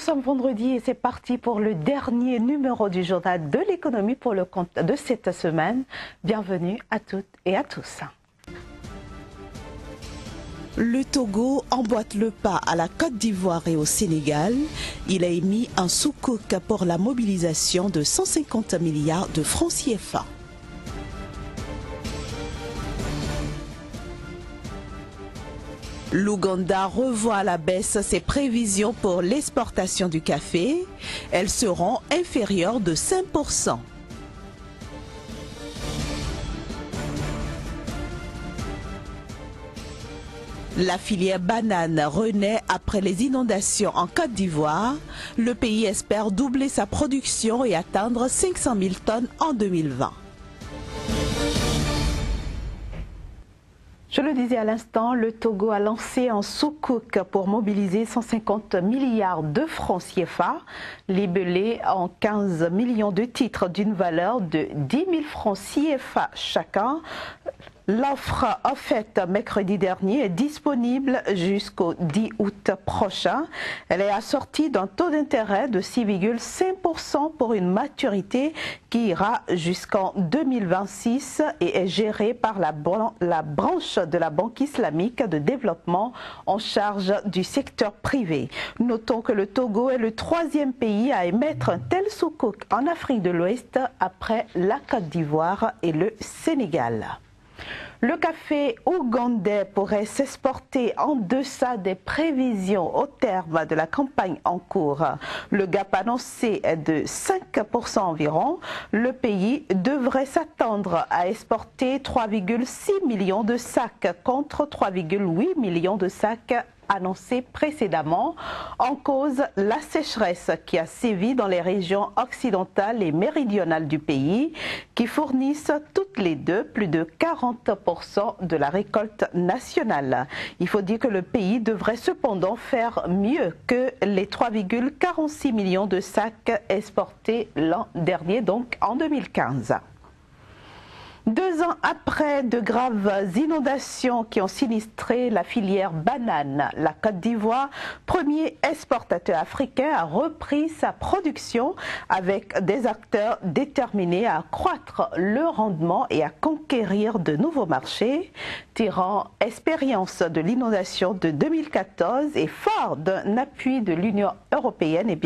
sommes vendredi et c'est parti pour le dernier numéro du journal de l'économie pour le compte de cette semaine. Bienvenue à toutes et à tous. Le Togo emboîte le pas à la Côte d'Ivoire et au Sénégal. Il a émis un sous-cook pour la mobilisation de 150 milliards de francs CFA. L'Ouganda revoit à la baisse ses prévisions pour l'exportation du café. Elles seront inférieures de 5%. La filière banane renaît après les inondations en Côte d'Ivoire. Le pays espère doubler sa production et atteindre 500 000 tonnes en 2020. Je le disais à l'instant, le Togo a lancé un sous-cook pour mobiliser 150 milliards de francs CFA, libellés en 15 millions de titres d'une valeur de 10 000 francs CFA chacun. L'offre faite mercredi dernier est disponible jusqu'au 10 août prochain. Elle est assortie d'un taux d'intérêt de 6,5% pour une maturité qui ira jusqu'en 2026 et est gérée par la branche de la Banque islamique de développement en charge du secteur privé. Notons que le Togo est le 3e pays à émettre un tel sous-cook en Afrique de l'Ouest après la Côte d'Ivoire et le Sénégal. Le café ougandais pourrait s'exporter en deçà des prévisions au terme de la campagne en cours. Le gap annoncé est de 5% environ. Le pays devrait s'attendre à exporter 3,6 millions de sacs contre 3,8 millions de sacs annoncé précédemment, en cause la sécheresse qui a sévi dans les régions occidentales et méridionales du pays, qui fournissent toutes les deux plus de 40% de la récolte nationale. Il faut dire que le pays devrait cependant faire mieux que les 3,46 millions de sacs exportés l'an dernier, donc en 2015. 2 ans après de graves inondations qui ont sinistré la filière banane, la Côte d'Ivoire, premier exportateur africain, a repris sa production avec des acteurs déterminés à accroître le rendement et à conquérir de nouveaux marchés. Tirant expérience de l'inondation de 2014 et fort d'un appui de l'Union européenne,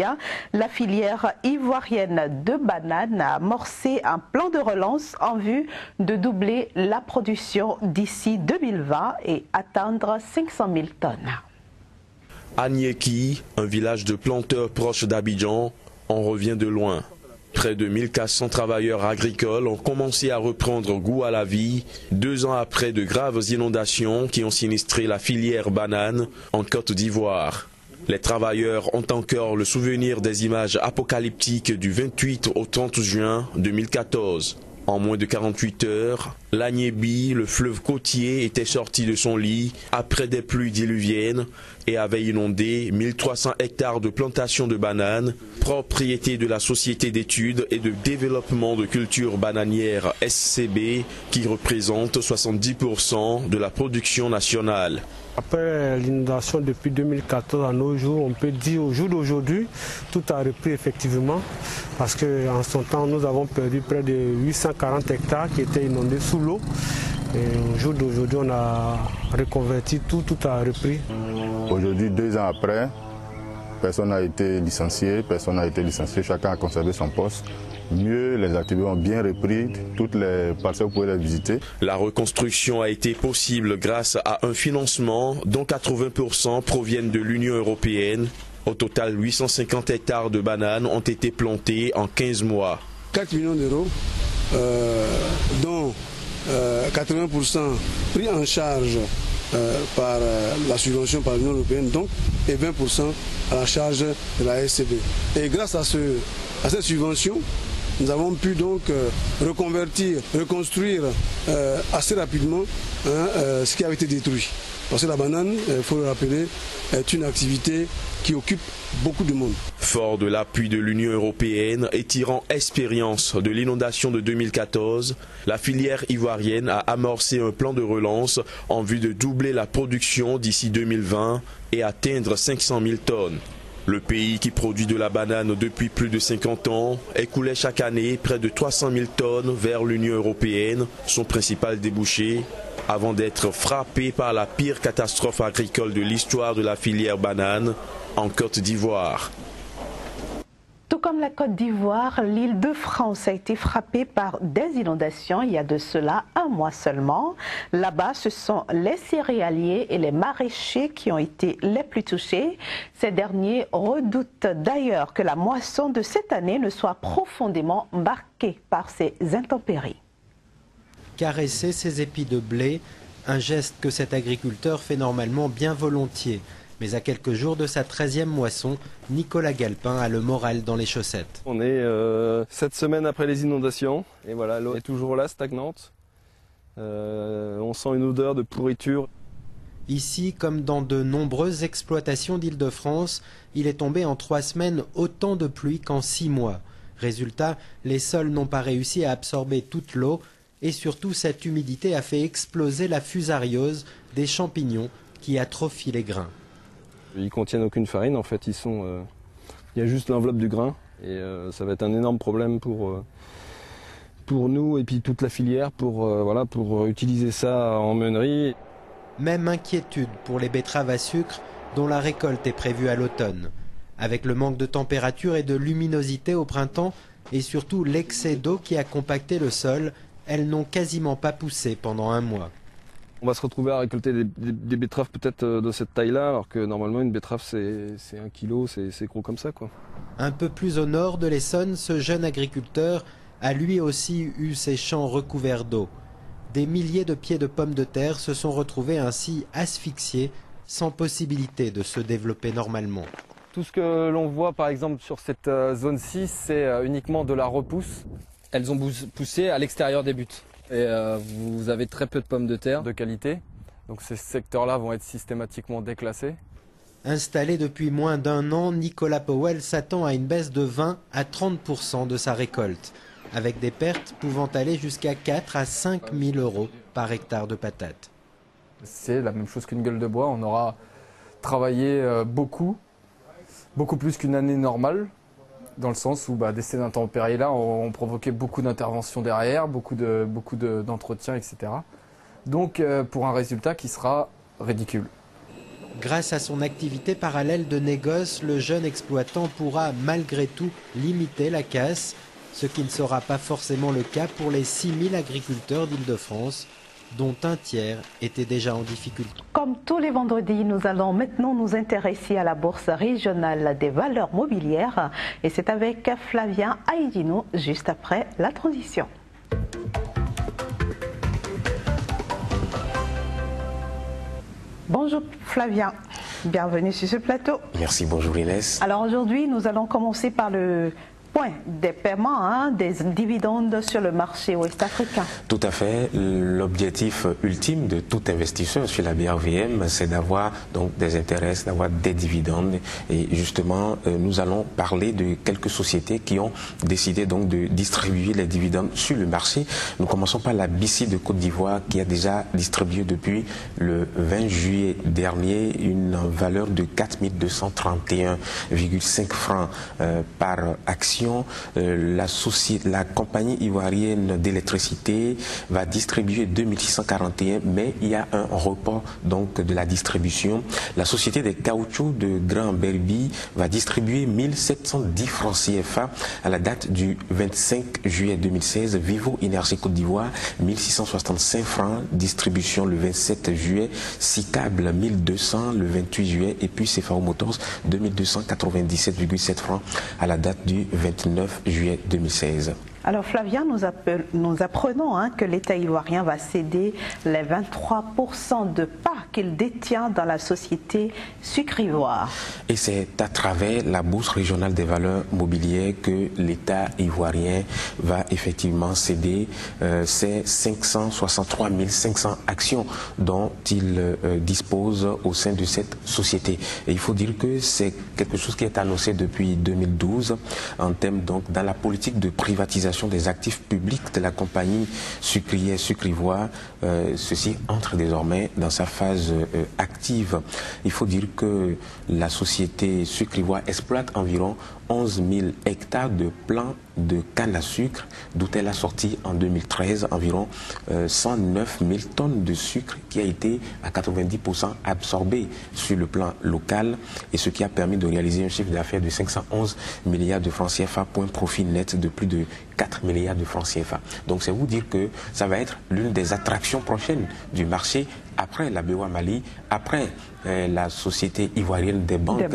la filière ivoirienne de bananes a amorcé un plan de relance en vue de doubler la production d'ici 2020 et atteindre 500 000 tonnes. À Niéki, un village de planteurs proche d'Abidjan, on revient de loin. Près de 1400 travailleurs agricoles ont commencé à reprendre goût à la vie 2 ans après de graves inondations qui ont sinistré la filière banane en Côte d'Ivoire. Les travailleurs ont encore le souvenir des images apocalyptiques du 28 au 30 juin 2014. En moins de 48 heures, l'Agnébi, le fleuve côtier, était sorti de son lit après des pluies diluviennes et avait inondé 1300 hectares de plantations de bananes, propriété de la Société d'études et de développement de cultures bananières SCB, qui représente 70% de la production nationale. Après l'inondation depuis 2014 à nos jours, on peut dire au jour d'aujourd'hui, tout a repris effectivement parce qu'en son temps, nous avons perdu près de 840 hectares qui étaient inondés sous l'eau. Et au jour d'aujourd'hui, on a reconverti tout a repris. Aujourd'hui, 2 ans après, personne n'a été licencié, chacun a conservé son poste. Mieux, les activités ont bien repris, toutes les parcelles vous pouvez les visiter. La reconstruction a été possible grâce à un financement dont 80% proviennent de l'Union européenne. Au total, 850 hectares de bananes ont été plantés en 15 mois. 4 millions d'euros, dont 80% pris en charge par la subvention par l'Union européenne, donc, et 20% à la charge de la SCB. Et grâce à cette subvention, nous avons pu donc reconstruire assez rapidement ce qui avait été détruit. Parce que la banane, il faut le rappeler, est une activité qui occupe beaucoup de monde. Fort de l'appui de l'Union européenne et tirant expérience de l'inondation de 2014, la filière ivoirienne a amorcé un plan de relance en vue de doubler la production d'ici 2020 et atteindre 500 000 tonnes. Le pays qui produit de la banane depuis plus de 50 ans écoulait chaque année près de 300 000 tonnes vers l'Union européenne, son principal débouché, avant d'être frappé par la pire catastrophe agricole de l'histoire de la filière banane en Côte d'Ivoire. Tout comme la Côte d'Ivoire, l'île de France a été frappée par des inondations il y a de cela un mois seulement. Là-bas, ce sont les céréaliers et les maraîchers qui ont été les plus touchés. Ces derniers redoutent d'ailleurs que la moisson de cette année ne soit profondément marquée par ces intempéries. Caresser ses épis de blé, un geste que cet agriculteur fait normalement bien volontiers. Mais à quelques jours de sa 13e moisson, Nicolas Galpin a le moral dans les chaussettes. On est 7 semaines après les inondations et voilà, l'eau est toujours là, stagnante. On sent une odeur de pourriture. Ici, comme dans de nombreuses exploitations d'Île-de-France, il est tombé en 3 semaines autant de pluie qu'en 6 mois. Résultat, les sols n'ont pas réussi à absorber toute l'eau et surtout cette humidité a fait exploser la fusariose des champignons qui atrophient les grains. Ils contiennent aucune farine, en fait, il y a juste l'enveloppe du grain et ça va être un énorme problème pour nous et puis toute la filière pour utiliser ça en meunerie. Même inquiétude pour les betteraves à sucre dont la récolte est prévue à l'automne. Avec le manque de température et de luminosité au printemps et surtout l'excès d'eau qui a compacté le sol, elles n'ont quasiment pas poussé pendant un mois. On va se retrouver à récolter des betteraves peut-être de cette taille-là, alors que normalement une betterave c'est 1 kilo, c'est gros comme ça, quoi. Un peu plus au nord de l'Essonne, ce jeune agriculteur a lui aussi eu ses champs recouverts d'eau. Des milliers de pieds de pommes de terre se sont retrouvés ainsi asphyxiés, sans possibilité de se développer normalement. Tout ce que l'on voit par exemple sur cette zone 6, c'est uniquement de la repousse. Elles ont poussé à l'extérieur des buts. Et vous avez très peu de pommes de terre de qualité. Donc ces secteurs-là vont être systématiquement déclassés. Installé depuis moins d'1 an, Nicolas Powell s'attend à une baisse de 20 à 30% de sa récolte, avec des pertes pouvant aller jusqu'à 4 à 5 000 euros par hectare de patates. C'est la même chose qu'une gueule de bois. On aura travaillé beaucoup plus qu'une année normale, dans le sens où ces intempéries-là ont provoqué beaucoup d'interventions derrière, beaucoup d'entretien, etc. Donc pour un résultat qui sera ridicule. Grâce à son activité parallèle de négoce, le jeune exploitant pourra malgré tout limiter la casse, ce qui ne sera pas forcément le cas pour les 6 000 agriculteurs d'Île-de-France, dont un tiers était déjà en difficulté. Comme tous les vendredis, nous allons maintenant nous intéresser à la bourse régionale des valeurs mobilières et c'est avec Flavien Aïdino juste après la transition. Bonjour Flavien, bienvenue sur ce plateau. Merci, bonjour Inès. Alors aujourd'hui, nous allons commencer par le point des paiements, des dividendes sur le marché ouest-africain. Tout à fait. L'objectif ultime de tout investisseur sur la BRVM, c'est d'avoir donc des intérêts, d'avoir des dividendes. Et justement, nous allons parler de quelques sociétés qui ont décidé donc de distribuer les dividendes sur le marché. Nous commençons par la BICI de Côte d'Ivoire qui a déjà distribué depuis le 20 juillet dernier une valeur de 4 231,5 francs par action. La compagnie ivoirienne d'électricité va distribuer 2641, mais il y a un report donc de la distribution. La société des caoutchoucs de Grand Berby va distribuer 1710 francs CFA à la date du 25 juillet 2016. Vivo Énergie Côte d'Ivoire 1665 francs, distribution le 27 juillet. Sicable 1200 le 28 juillet et puis CFAO Motors 2297,7 francs à la date du 29 juillet 2016. Alors Flavien, nous apprenons que l'État ivoirien va céder les 23% de parts qu'il détient dans la société Sucrivoire. Et c'est à travers la bourse régionale des valeurs mobilières que l'État ivoirien va effectivement céder ces 563 500 actions dont il dispose au sein de cette société. Et il faut dire que c'est quelque chose qui est annoncé depuis 2012 en termes donc dans la politique de privatisation l'utilisation des actifs publics de la compagnie sucrière Sucrivoire, ceci entre désormais dans sa phase active. Il faut dire que la société Sucrivoire exploite environ 11 000 hectares de plants de canne à sucre, d'où elle a sorti en 2013 environ 109 000 tonnes de sucre qui a été à 90% absorbé sur le plan local, et ce qui a permis de réaliser un chiffre d'affaires de 511 milliards de francs CFA pour un profit net de plus de 4 milliards de francs CFA. Donc c'est vous dire que ça va être l'une des attractions prochaines du marché après la BOA Mali, après la société ivoirienne des banques,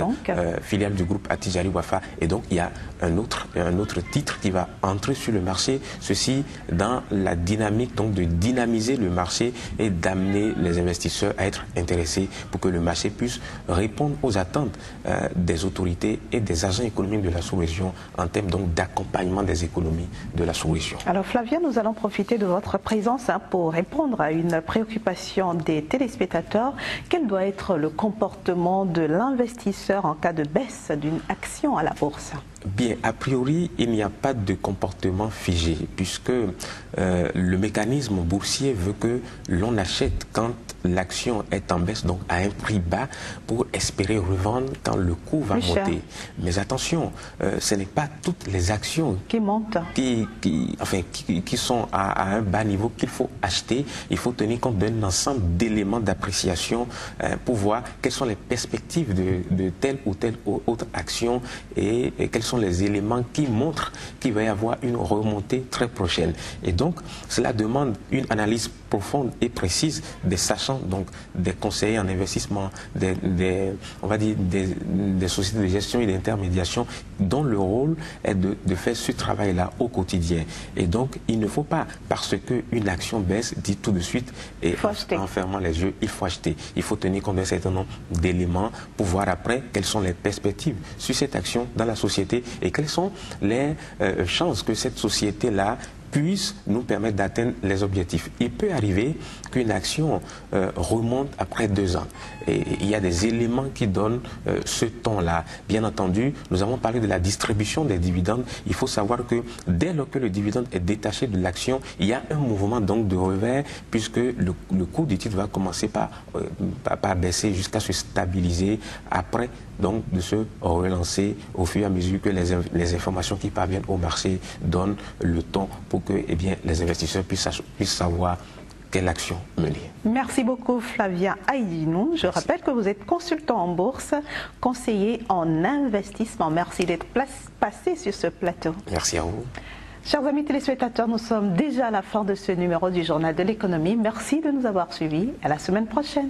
filiale du groupe Attijari Wafa. Et donc il y a un autre titre qui va entrer sur le marché, ceci dans la dynamique donc de dynamiser le marché et d'amener les investisseurs à être intéressés pour que le marché puisse répondre aux attentes des autorités et des agents économiques de la sous-région en termes donc d'accompagnement des économies de la sous-région. Alors Flavien, nous allons profiter de votre présence pour répondre à une préoccupation des téléspectateurs. Quel doit être le comportement de l'investisseur en cas de baisse d'une action à la bourse? Bien, a priori, il n'y a pas de comportement figé, puisque le mécanisme boursier veut que l'on achète quand l'action est en baisse, donc à un prix bas, pour espérer revendre quand le coût va monter. Mais attention, ce n'est pas toutes les actions qui montent, qui sont à un bas niveau qu'il faut acheter. Il faut tenir compte d'un ensemble d'éléments d'appréciation pour voir quelles sont les perspectives de telle ou telle autre action et quels sont les éléments qui montrent qu'il va y avoir une remontée très prochaine. Et donc, cela demande une analyse profonde et précise des sachants, donc des conseillers en investissement, on va dire des sociétés de gestion et d'intermédiation, dont le rôle est de faire ce travail-là au quotidien. Et donc, il ne faut pas, parce qu'une action baisse, dire tout de suite, et en fermant les yeux, il faut acheter. Il faut tenir compte d'un certain nombre d'éléments pour voir après quelles sont les perspectives sur cette action dans la société et quelles sont les chances que cette société-là puisse nous permettre d'atteindre les objectifs. Il peut arriver qu'une action remonte après 2 ans. Et il y a des éléments qui donnent ce ton-là. Bien entendu, nous avons parlé de la distribution des dividendes. Il faut savoir que dès lors que le dividende est détaché de l'action, il y a un mouvement donc de revers, puisque le cours du titre va commencer par baisser jusqu'à se stabiliser, après donc de se relancer au fur et à mesure que les informations qui parviennent au marché donnent le ton pour que les investisseurs puissent savoir quelle action mener. Merci beaucoup Flavien Aïdinou. Je rappelle que vous êtes consultant en bourse, conseiller en investissement. Merci d'être passé sur ce plateau. Merci à vous. Chers amis téléspectateurs, nous sommes déjà à la fin de ce numéro du Journal de l'économie. Merci de nous avoir suivis. À la semaine prochaine.